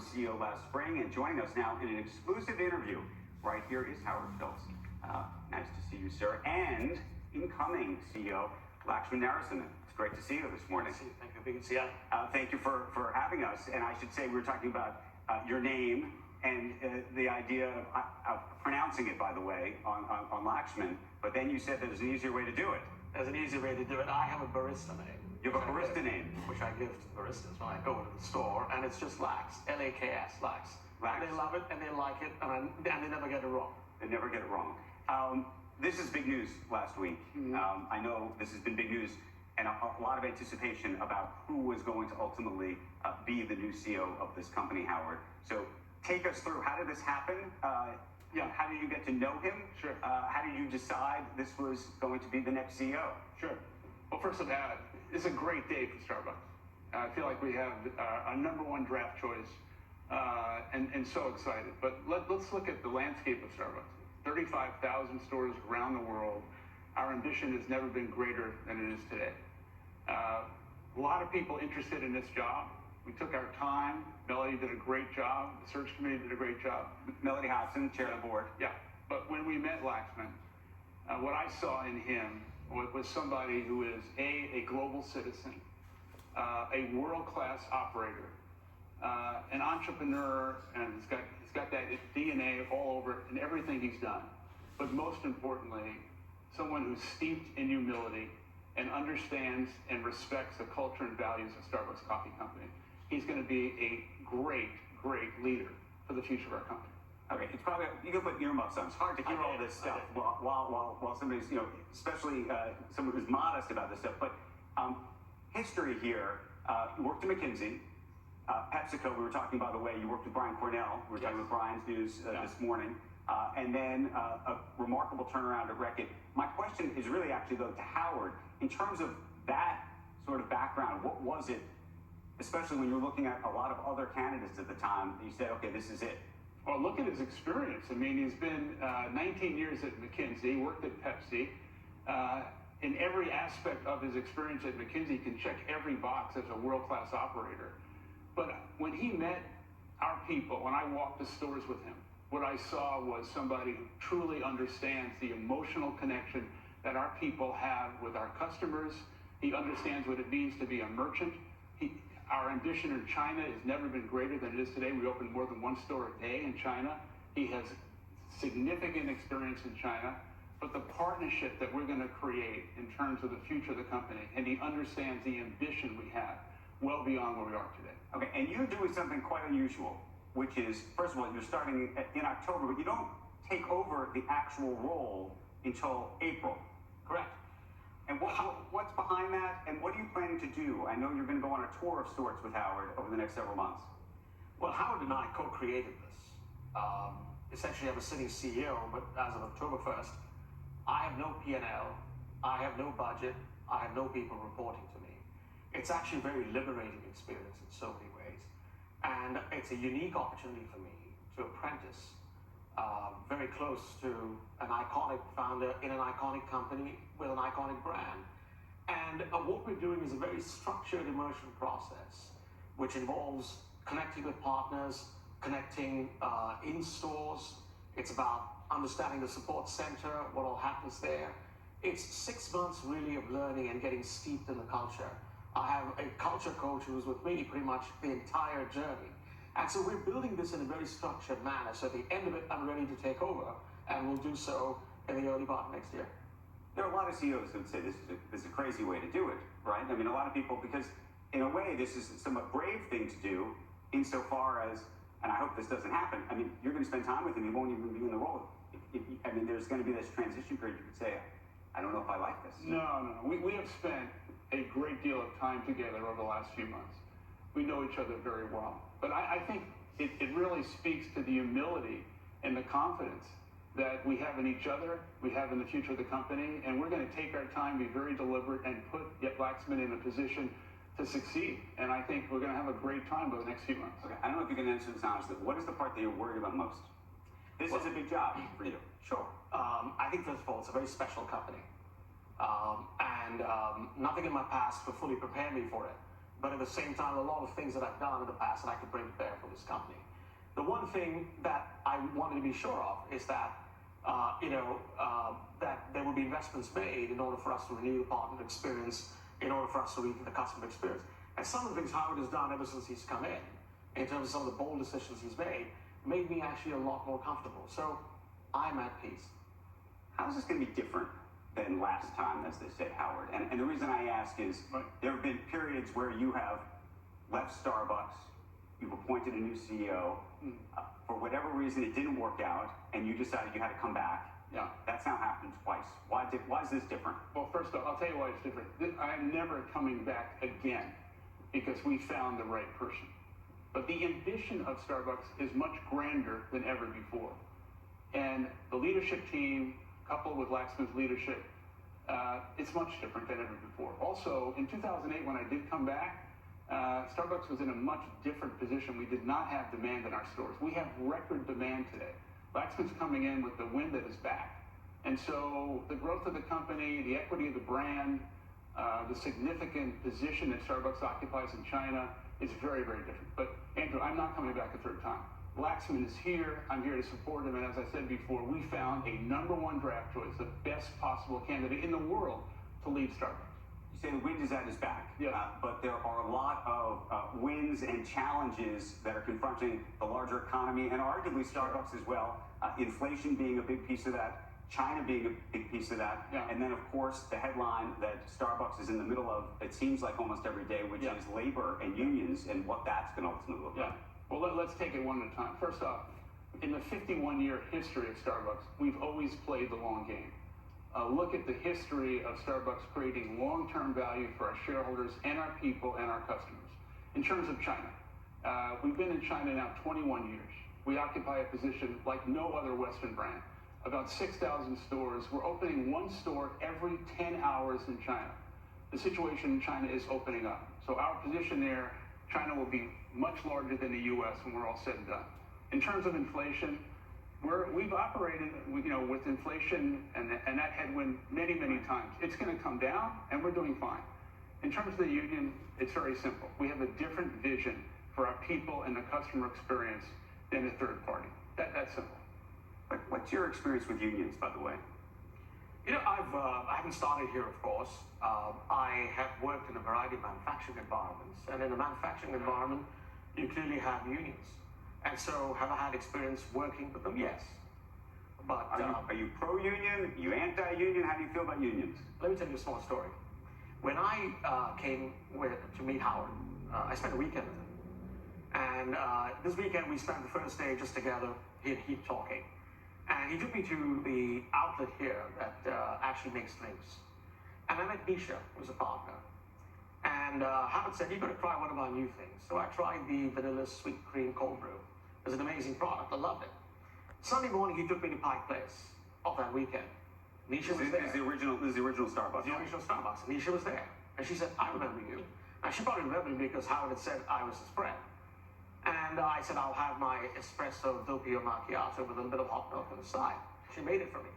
CEO last spring, and joining us now in an exclusive interview right here is Howard Phillips. Nice to see you, sir. And incoming CEO, Laxman Narasimhan. It's great to see you this morning. Thank you for being here. Thank you for having us. And I should say we were talking about your name and the idea of pronouncing it, by the way, on Laxman. But then you said there's an easier way to do it. There's an easier way to do it. I have a barista name. You have a barista name? Which I give to baristas when I go to the store, and it's just Lax, L-A-K-S, Lax. Lax. And they love it, and they like it, and they never get it wrong. They never get it wrong. This is big news last week. Mm-hmm. I know this has been big news, and a lot of anticipation about who was going to ultimately be the new CEO of this company, Howard. So take us through, how did this happen? How did you get to know him? Sure. How did you decide this was going to be the next CEO? Sure. Well, first of all, it's a great day for Starbucks. I feel like we have our number one draft choice, and so excited. But let's look at the landscape of Starbucks. 35,000 stores around the world. Our ambition has never been greater than it is today. A lot of people interested in this job. We took our time. Melody did a great job. The search committee did a great job. Melody Hobson, chair of the board. Yeah. But when we met Laxman, what I saw in him was somebody who is a global citizen, a world-class operator, an entrepreneur, and he's got that DNA all over in everything he's done. But most importantly, someone who's steeped in humility and understands and respects the culture and values of Starbucks Coffee Company. He's going to be a great leader for the future of our company. Okay, it's probably, you can put earmuffs on. It's hard to hear all this stuff while somebody's, especially someone who's modest about this stuff. But history here, you worked at McKinsey, PepsiCo, we were talking, by the way, you worked with Brian Cornell. We were talking with Brian's news this morning. And then a remarkable turnaround at Reckitt. My question is really actually, though, to Howard. In terms of that sort of background, what was it, especially when you were looking at a lot of other candidates at the time, that you said, okay, this is it? Well, look at his experience. I mean, he's been 19 years at McKinsey, worked at Pepsi. In every aspect of his experience at McKinsey, he can check every box as a world-class operator. But when he met our people, when I walked the stores with him, what I saw was somebody who truly understands the emotional connection that our people have with our customers. He understands what it means to be a merchant. Our ambition in China has never been greater than it is today. We open more than one store a day in China. He has significant experience in China, but the partnership that we're going to create in terms of the future of the company, and he understands the ambition we have well beyond where we are today. Okay, and you're doing something quite unusual, which is, first of all, you're starting in October, but you don't take over the actual role until April. Correct. And what's behind that, and what are you planning to do? I know you're going to go on a tour of sorts with Howard over the next several months. Well, Howard and I co-created this. Essentially, I'm a sitting CEO, but as of October 1st, I have no P&L, I have no budget, I have no people reporting to me. It's actually a very liberating experience in so many ways. And it's a unique opportunity for me to apprentice very close to an iconic founder in an iconic company with an iconic brand. And what we're doing is a very structured immersion process, which involves connecting with partners, connecting in stores. It's about understanding the support center, what all happens there. It's 6 months really of learning and getting steeped in the culture. I have a culture coach who's with me pretty much the entire journey. And so we're building this in a very structured manner. So at the end of it, I'm ready to take over, and we'll do so in the early part of next year. There are a lot of CEOs who would say this is a crazy way to do it, right? I mean, a lot of people, because in a way, this is a somewhat brave thing to do, insofar as, and I hope this doesn't happen, I mean, you're going to spend time with him, he won't even be in the role. I mean, there's going to be this transition period. You could say, I don't know if I like this. No. We have spent a great deal of time together over the last few months. We know each other very well. But I think it really speaks to the humility and the confidence that we have in each other, we have in the future of the company, and we're going to take our time, be very deliberate, and put Laxman in a position to succeed. And I think we're going to have a great time over the next few months. Okay, I don't know if you can answer this honestly. What is the part that you're worried about most? This is a big job for you. Sure. I think, first of all, it's a very special company. And nothing in my past would fully prepare me for it. but at the same time, a lot of things that I've done in the past that I could bring to bear for this company. The one thing that I wanted to be sure of is that, that there will be investments made in order for us to renew the partner experience, in order for us to reach the customer experience. And some of the things Howard has done ever since he's come in terms of some of the bold decisions he's made me actually a lot more comfortable. So I'm at peace. How is this going to be different than last time, as they say, Howard? And the reason I ask is there have been periods where you have left Starbucks, you've appointed a new CEO, for whatever reason it didn't work out, and you decided you had to come back. Yeah. That's now happened twice. Why is this different? Well, first off, I'll tell you why it's different. I'm never coming back again because we found the right person. But the ambition of Starbucks is much grander than ever before. And the leadership team, coupled with Laxman's leadership, it's much different than ever before. Also, in 2008, when I did come back, Starbucks was in a much different position. We did not have demand in our stores. We have record demand today. Laxman's coming in with the wind at his back. And so the growth of the company, the equity of the brand, the significant position that Starbucks occupies in China is very, very different. But Andrew, I'm not coming back a third time. Laxman is here. I'm here to support him. And as I said before, we found a #1 draft choice, the best possible candidate in the world to lead Starbucks. You say the wind is at his back, Yes. But there are a lot of wins and challenges that are confronting the larger economy and arguably Starbucks as well. Inflation being a big piece of that, China being a big piece of that, and then of course the headline that Starbucks is in the middle of, it seems like almost every day, which is labor and unions and what that's going to ultimately look like. Well, let's take it one at a time. First off, in the 51-year history of Starbucks, we've always played the long game. Look at the history of Starbucks creating long-term value for our shareholders and our people and our customers. In terms of China, we've been in China now 21 years. We occupy a position like no other Western brand. About 6,000 stores. We're opening one store every 10 hours in China. The situation in China is opening up. So our position there, China will be much larger than the U.S. when we're all said and done. In terms of inflation, we've operated with inflation and that headwind many, many times. It's going to come down, and we're doing fine. In terms of the union, it's very simple. We have a different vision for our people and the customer experience than a third party. That's simple. What's your experience with unions, by the way? I haven't started here, of course. I have worked in a variety of manufacturing environments, and in a manufacturing environment, you clearly have unions. And so, have I had experience working with them? Yes. But are you pro-union? Are you anti-union? How do you feel about unions? Let me tell you a small story. When I came to meet Howard, I spent a weekend with him. And this weekend, we spent the first day just together, he talking. And he took me to the outlet here that actually makes drinks. And I met Nisha, who's a partner. And Howard said, "You've got to try one of our new things." So I tried the vanilla sweet cream cold brew. It was an amazing product. I loved it. Sunday morning, he took me to Pike Place of that weekend. Nisha was there. This is the original Starbucks. The original Starbucks. And Nisha was there. And she said, "I remember you." And she probably remembered me because Howard had said I was his friend. And I said, "I'll have my espresso doppio macchiato with a little bit of hot milk on the side." She made it for me.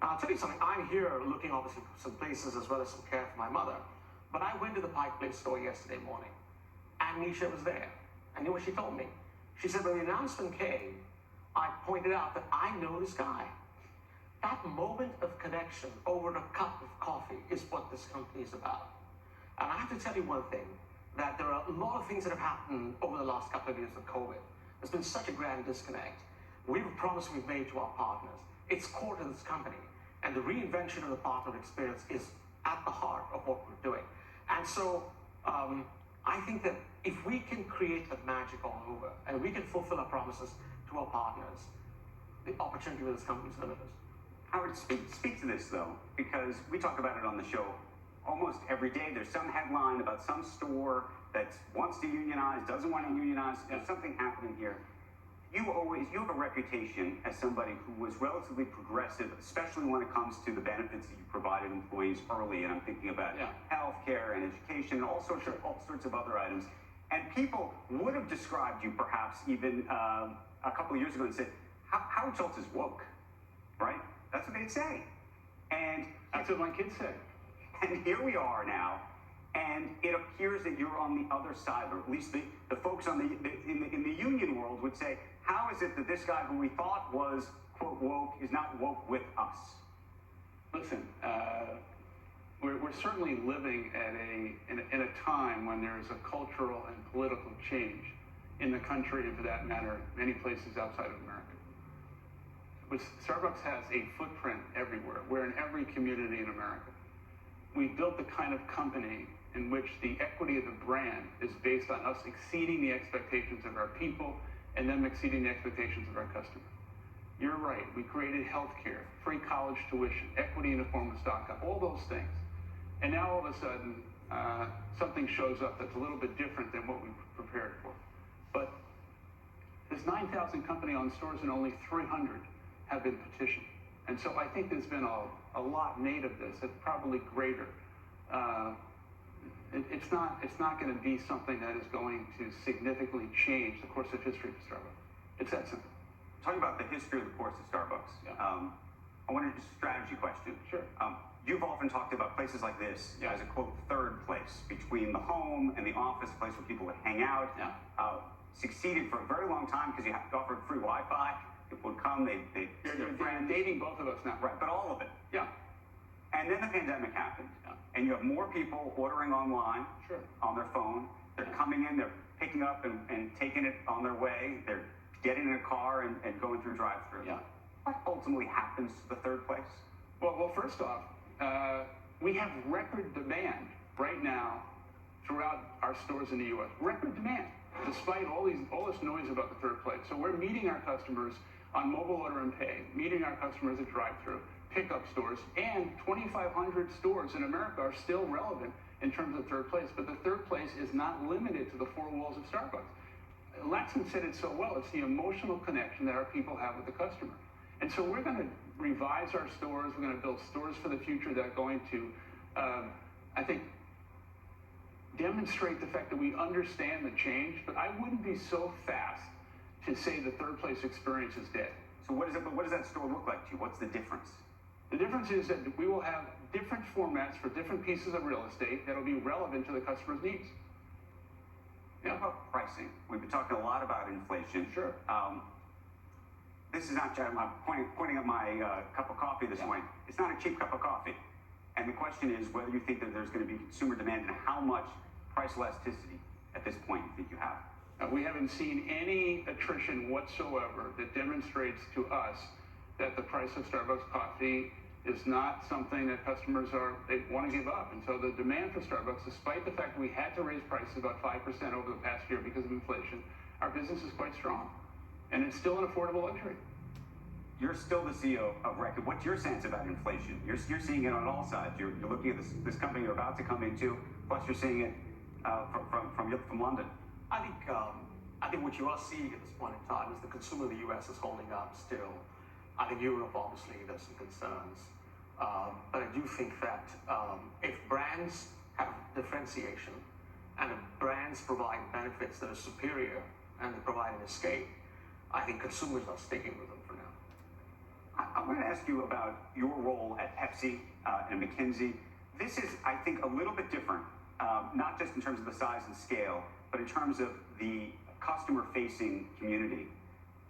Now, I'll tell you something. I'm here looking, obviously, for some places as well as some care for my mother. But I went to the Pike Place store yesterday morning, and Nisha was there. And you know what she told me? She said, when the announcement came, I pointed out that I know this guy. That moment of connection over a cup of coffee is what this company is about. And I have to tell you one thing, that there are a lot of things that have happened over the last couple of years with COVID. There's been such a grand disconnect. We have a promise we've made to our partners. It's core to this company. And the reinvention of the partner experience is at the heart of what we're doing. And so I think that if we can create that magic all over, and we can fulfill our promises to our partners, the opportunity with this company is limitless. Howard, speak to this, though, because we talk about it on the show almost every day. There's some headline about some store that wants to unionize, doesn't want to unionize. There's something happening here. You have a reputation as somebody who was relatively progressive, especially when it comes to the benefits that you provided employees early. And I'm thinking about healthcare and education and all sorts of other items. And people would have described you perhaps even a couple of years ago and said, Howard Schultz is woke, right? That's what they'd say. And that's what my kids say. And here we are now, And it appears that you're on the other side, or at least the folks on in the union world would say, how is it that this guy who we thought was, quote, woke is not woke with us? Listen, we're certainly living in a time when there is a cultural and political change in the country, and for that matter, many places outside of America. Starbucks has a footprint everywhere. We're in every community in America. We've built the kind of company in which the equity of the brand is based on us exceeding the expectations of our people and them exceeding the expectations of our customers. You're right. We created healthcare, free college tuition, equity in the form of stock, all those things. And now all of a sudden, something shows up that's a little bit different than what we prepared for. But there's 9,000 company-owned stores and only 300 have been petitioned. And so I think there's been a lot made of this. It's probably greater. It's not going to be something that is going to significantly change the course of history for Starbucks. It's that simple. Talking about the history of the course of Starbucks, Yeah. I wanted a strategy question. Sure. You've often talked about places like this as a, quote, third place between the home and the office, a place where people would hang out. Yeah. Succeeded for a very long time because you offered free Wi-Fi. People would come, they'd You're dating both of us now. Right, but all of it. Yeah. And then the pandemic happened. Yeah. And you have more people ordering online Sure. on their phone. They're coming in, they're picking up and taking it on their way. They're getting in a car and going through drive-through. Yeah. What ultimately happens to the third place? Well, first off, we have record demand right now throughout our stores in the U.S. Record demand, despite all this noise about the third place. So we're meeting our customers on mobile order and pay, meeting our customers at drive-through, pickup stores, and 2,500 stores in America are still relevant in terms of third place. But the third place is not limited to the four walls of Starbucks. Laxman said it so well. It's the emotional connection that our people have with the customer. And so we're going to revise our stores. We're going to build stores for the future that are going to, I think, demonstrate the fact that we understand the change. But I wouldn't be so fast to say the third place experience is dead. So what does that store look like to you? What's the difference? The difference is that we will have different formats for different pieces of real estate that will be relevant to the customer's needs. What about pricing? We've been talking a lot about inflation. Sure. This is not, I'm pointing at my cup of coffee this morning. It's not a cheap cup of coffee. And the question is whether you think that there's going to be consumer demand and how much price elasticity at this point you think you have. We haven't seen any attrition whatsoever that demonstrates to us that the price of Starbucks coffee is not something that customers they want to give up. And so the demand for Starbucks, despite the fact that we had to raise prices about 5% over the past year because of inflation, our business is quite strong. And it's still an affordable luxury. You're still the CEO of Reckitt. What's your sense about inflation? You're seeing it on all sides. You're looking at this company you're about to come into, plus you're seeing it from London. I think what you are seeing at this point in time is the consumer of the U.S. is holding up still. I think Europe, obviously, there's some concerns. But I do think that if brands have differentiation and if brands provide benefits that are superior and they provide an escape, I think consumers are sticking with them for now. I want to ask you about your role at Pepsi and McKinsey. This is, I think, a little bit different, not just in terms of the size and scale, but in terms of the customer-facing community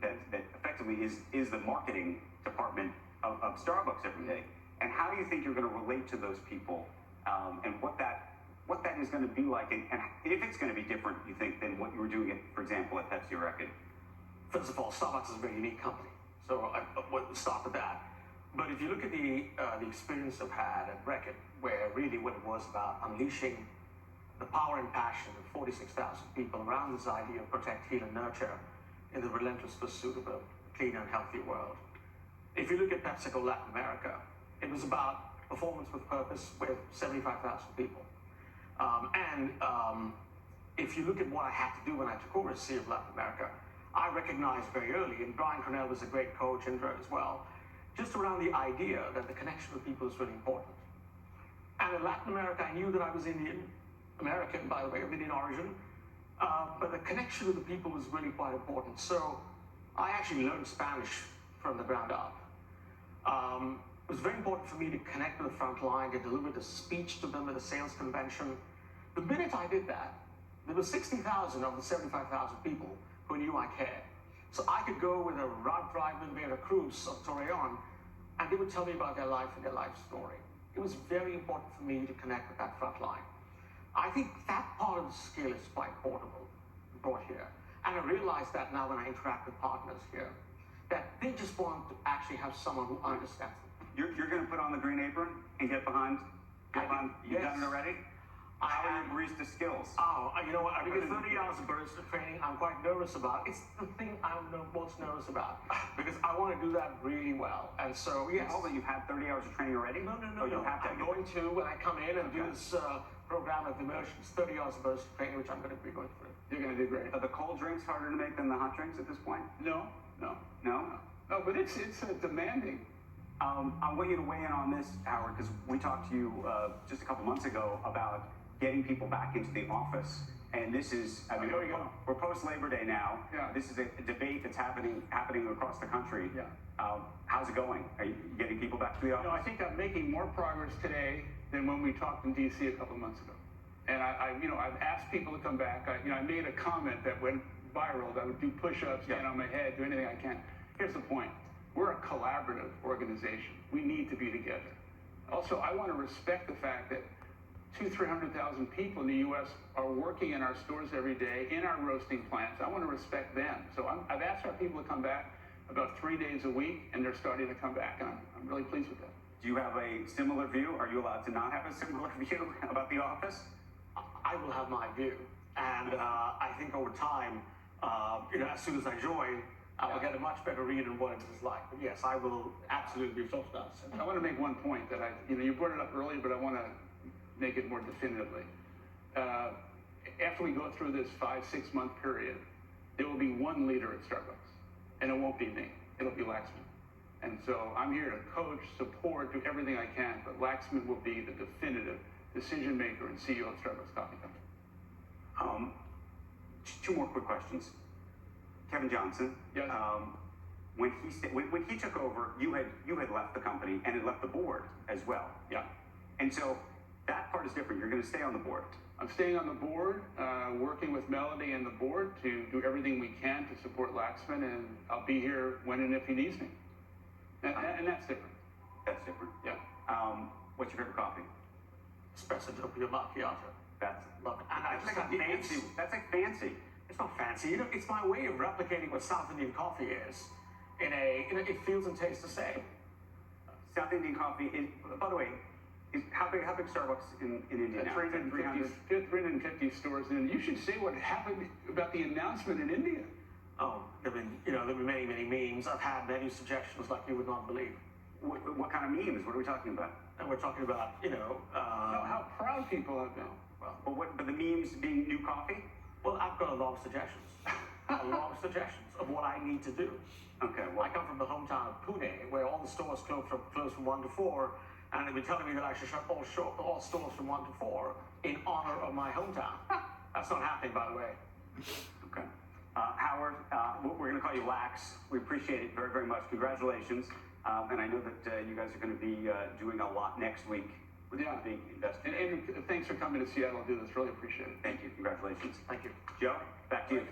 that effectively is the marketing department of Starbucks every day. And how do you think you're going to relate to those people, and what that is going to be like, and if it's going to be different, you think, than what you were doing, for example, at Pepsi or Reckitt? First of all, Starbucks is a very unique company, so we'll start with that. But if you look at the experience I've had at Reckitt, where really what it was about unleashing the power and passion of 46,000 people around this idea of protect, heal, and nurture in the relentless pursuit of a cleaner and healthier world. If you look at PepsiCo Latin America, it was about performance with purpose with 75,000 people. If you look at what I had to do when I took over as CEO of Latin America, I recognized very early, and Brian Cornell was a great coach and as well, just around the idea that the connection with people is really important. And in Latin America, I knew that I was Indian, American, by the way, of Indian origin, but the connection with the people was really quite important. So I actually learned Spanish from the ground up. It was very important for me to connect with the front line, to deliver the speech to them at a sales convention. The minute I did that, there were 60,000 of the 75,000 people who knew I cared. So I could go with a Ralph Driveman, Vera Cruz, or Torreon, and they would tell me about their life and their life story. It was very important for me to connect with that front line. I think that part of the skill is quite portable, brought here. And I realize that now when I interact with partners here, that they just want to actually have someone who understands them. You're going to put on the green apron and get behind. You've done it already. How are your barista skills? Oh, you know what? Because 30 hours of barista training, I'm quite nervous about. It's the thing I'm most nervous about because I want to do that really well. And so, yes. Oh, but you've had 30 hours of training already? No. You have to. I'm going to when I come in and do this program of immersions, 30 hours of barista training, which I'm going to be going through. You're going to do great. Are the cold drinks harder to make than the hot drinks at this point? No. No, but it's demanding. I want you to weigh in on this, Howard, because we talked to you just a couple months ago about getting people back into the office. And this is, I mean, we're post-Labor Day now. Yeah. This is a debate that's happening across the country. Yeah. How's it going? Are you getting people back to the office? No, I think I'm making more progress today than when we talked in D.C. a couple months ago. And I've asked people to come back. I made a comment that went viral. I would do push-ups, stand on my head, do anything I can. Here's the point. We're a collaborative organization. We need to be together. Also, I want to respect the fact that 300,000 people in the U.S. are working in our stores every day, in our roasting plants. I want to respect them. So I've asked our people to come back about 3 days a week, and they're starting to come back, and I'm really pleased with that. Do you have a similar view? Are you allowed to not have a similar view about the office? I will have my view. And I think over time, as soon as I join, I will get a much better read on what it is like. But yes, I will absolutely be talked about. I want to make one point that you brought it up earlier, but I want to make it more definitively. After we go through this 5-6 month period, there will be one leader at Starbucks, and it won't be me. It'll be Laxman. And so I'm here to coach, support, do everything I can, but Laxman will be the definitive decision maker and CEO of Starbucks Coffee Company. Two more quick questions. Kevin Johnson. Yes. When he took over, you had left the company and had left the board as well. Yeah. And so that part is different. You're going to stay on the board. I'm staying on the board, working with Melody and the board to do everything we can to support Laxman, and I'll be here when and if he needs me. And that's different. That's different. Yeah. What's your favorite coffee? Espresso doppio macchiato. That's Love it. And I that's just like fancy. That's like fancy. It's not fancy. It's my way of replicating what South Indian coffee is. It feels and tastes the same. South Indian coffee is, by the way, how big Starbucks in India now? 350 stores, and you should see what happened about the announcement in India. Oh, there have been many memes. I've had many suggestions like you would not believe. What kind of memes? What are we talking about? And we're talking about, how proud people have been. But the memes being new coffee? Well, I've got a lot of suggestions. Of what I need to do. Okay, well, I come from the hometown of Pune, where all the stores close from 1 to 4, and they've been telling me that I should shut all stores from 1 to 4 in honor of my hometown. That's not happening, by the way. Okay. Howard, we're going to call you Lax. We appreciate it very, very much. Congratulations. And I know that you guys are going to be doing a lot next week with being invested. And thanks for coming to Seattle to do this. Really appreciate it. Thank you. Congratulations. Thank you. Joe, back to you.